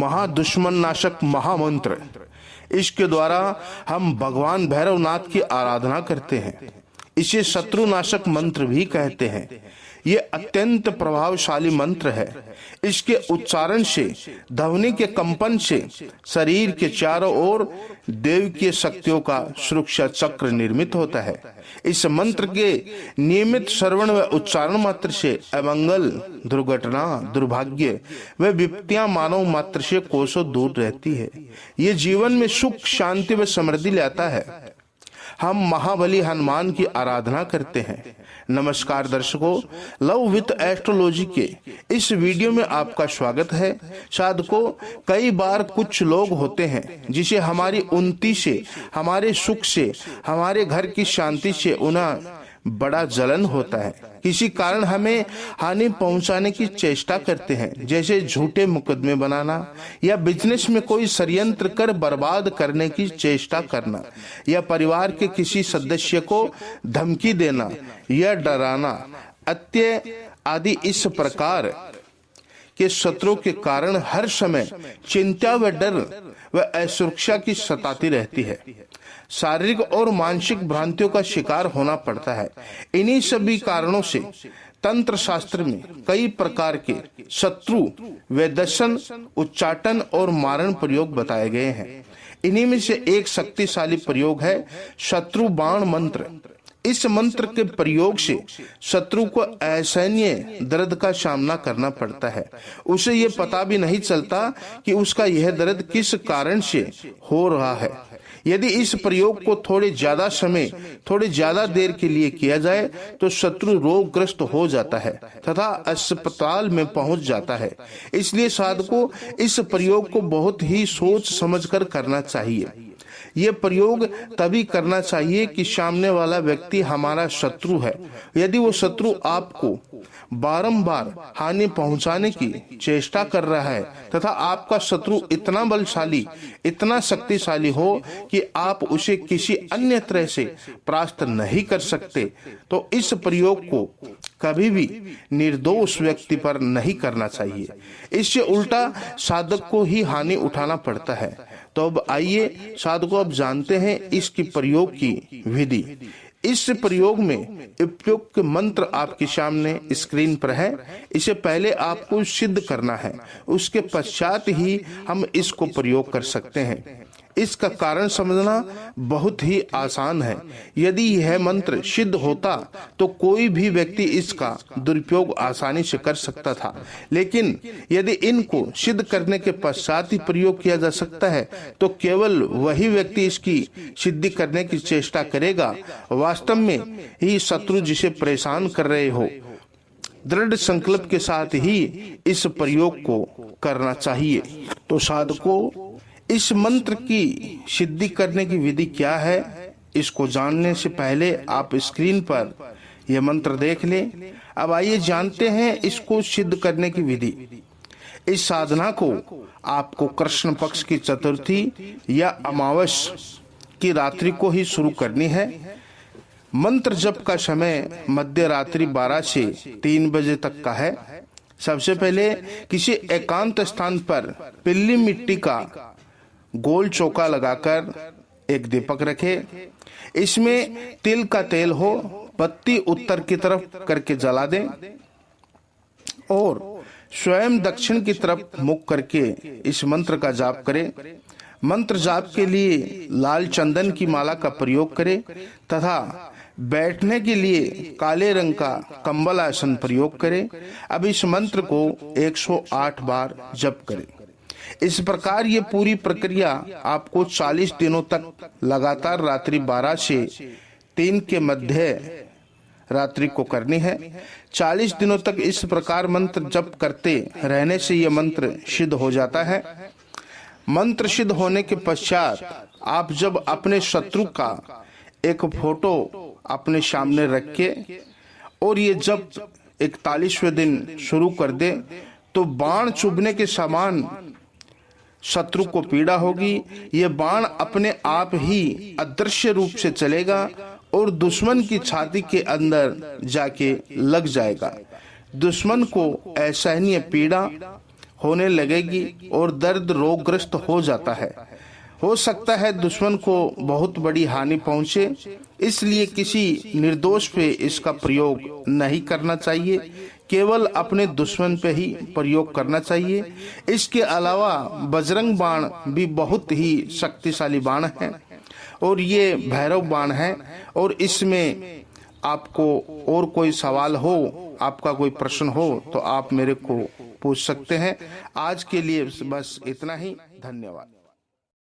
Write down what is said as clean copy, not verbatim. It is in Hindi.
महादुश्मन नाशक महामंत्र। इसके द्वारा हम भगवान भैरवनाथ की आराधना करते हैं। इसे शत्रु नाशक मंत्र भी कहते हैं। ये अत्यंत प्रभावशाली मंत्र है। इसके उच्चारण से, ध्वनि के कंपन से शरीर के चारों ओर दैवीय शक्तियों का सुरक्षा चक्र निर्मित होता है। इस मंत्र के नियमित श्रवण व उच्चारण मात्र से अमंगल, दुर्घटना, दुर्भाग्य व विपत्तियां मानव मात्र से कोसों दूर रहती है। ये जीवन में सुख, शांति व समृद्धि लाता है। हम महाबली हनुमान की आराधना करते हैं। नमस्कार दर्शकों, लव विथ एस्ट्रोलॉजी के इस वीडियो में आपका स्वागत है। साधकों, कई बार कुछ लोग होते हैं जिसे हमारी उन्नति से, हमारे सुख से, हमारे घर की शांति से उन्हें बड़ा जलन होता है। किसी कारण हमें हानि पहुंचाने की चेष्टा करते हैं, जैसे झूठे मुकदमे बनाना या बिजनेस में कोई षड्यंत्र कर बर्बाद करने की चेष्टा करना या परिवार के किसी सदस्य को धमकी देना या डराना आदि इस प्रकार के शत्रुओं के कारण हर समय चिंता व डर व असुरक्षा की सताती रहती है। शारीरिक और मानसिक भ्रांतियों का शिकार होना पड़ता है। इन्हीं सभी कारणों से तंत्र शास्त्र में कई प्रकार के शत्रु वेदसन, उच्चाटन और मारण प्रयोग बताए गए हैं। इन्हीं में से एक शक्तिशाली प्रयोग है शत्रु बाण मंत्र। इस मंत्र के प्रयोग से शत्रु को असहनीय दर्द का सामना करना पड़ता है। उसे ये पता भी नहीं चलता कि उसका यह दर्द किस कारण से हो रहा है। यदि इस प्रयोग को थोड़े ज्यादा समय, थोड़े ज्यादा देर के लिए किया जाए तो शत्रु रोगग्रस्त हो जाता है तथा अस्पताल में पहुंच जाता है। इसलिए साधकों, इस प्रयोग को बहुत ही सोच समझकर करना चाहिए। ये प्रयोग तभी करना चाहिए कि सामने वाला व्यक्ति हमारा शत्रु है। यदि वो शत्रु आपको बारंबार हानि पहुंचाने की चेष्टा कर रहा है तथा आपका शत्रु इतना बलशाली, इतना शक्तिशाली हो कि आप उसे किसी अन्य तरह से परास्त नहीं कर सकते, तो इस प्रयोग को कभी भी निर्दोष व्यक्ति पर नहीं करना चाहिए। इससे उल्टा साधक को ही हानि उठाना पड़ता है। तो अब आइए साधकों, अब जानते हैं इसकी प्रयोग की विधि। इस प्रयोग में उपयुक्त मंत्र आपके सामने स्क्रीन पर है। इसे पहले आपको सिद्ध करना है, उसके पश्चात ही हम इसको प्रयोग कर सकते हैं। इसका कारण समझना बहुत ही आसान है। यदि यह मंत्र सिद्ध होता तो कोई भी व्यक्ति इसका दुरुपयोग आसानी से कर सकता था, लेकिन यदि इनको सिद्ध करने के पश्चात ही प्रयोग किया जा सकता है तो केवल वही व्यक्ति इसकी सिद्धि करने की चेष्टा करेगा। वास्तव में ही शत्रु जिसे परेशान कर रहे हो, दृढ़ संकल्प के साथ ही इस प्रयोग को करना चाहिए। तो साधकों, इस मंत्र की सिद्धि करने की विधि क्या है, इसको जानने से पहले आप स्क्रीन पर यह मंत्र देख लें। अब आइए जानते हैं इसको सिद्ध करने की विधि। इस साधना को आपको कृष्ण पक्ष की चतुर्थी या अमावस की रात्रि को ही शुरू करनी है। मंत्र जप का समय मध्य रात्रि 12 से 3 बजे तक का है। सबसे पहले किसी एकांत स्थान पर पीली मिट्टी का गोल चौका लगाकर एक दीपक रखें। इसमें तिल का तेल हो, बत्ती उत्तर की तरफ करके जला दें और स्वयं दक्षिण की तरफ मुख करके इस मंत्र का जाप करें। मंत्र जाप के लिए लाल चंदन की माला का प्रयोग करें तथा बैठने के लिए काले रंग का कंबल आसन प्रयोग करें। अब इस मंत्र को 108 बार जप करें। इस प्रकार ये पूरी प्रक्रिया आपको 40 दिनों तक लगातार रात्रि 12 से 3 के मध्य रात्रि को करनी है। 40 दिनों तक इस प्रकार मंत्र जप करते रहने से यह मंत्र सिद्ध हो जाता है। मंत्र सिद्ध होने के पश्चात आप जब अपने शत्रु का एक फोटो अपने सामने रखे और ये जब 41वें दिन शुरू कर दे तो बाण चुभने के समान शत्रु को पीड़ा होगी। यह बाण अपने आप ही अदृश्य रूप से चलेगा और दुश्मन की छाती के अंदर जाके लग जाएगा। दुश्मन को असहनीय पीड़ा होने लगेगी और दर्द रोगग्रस्त हो जाता है। हो सकता है दुश्मन को बहुत बड़ी हानि पहुंचे, इसलिए किसी निर्दोष पे इसका प्रयोग नहीं करना चाहिए, केवल अपने दुश्मन पे ही प्रयोग करना चाहिए। इसके अलावा बजरंग बाण भी बहुत ही शक्तिशाली बाण है और ये भैरव बाण है। और इसमें आपको और कोई सवाल हो, आपका कोई प्रश्न हो तो आप मेरे को पूछ सकते हैं। आज के लिए बस इतना ही। धन्यवाद।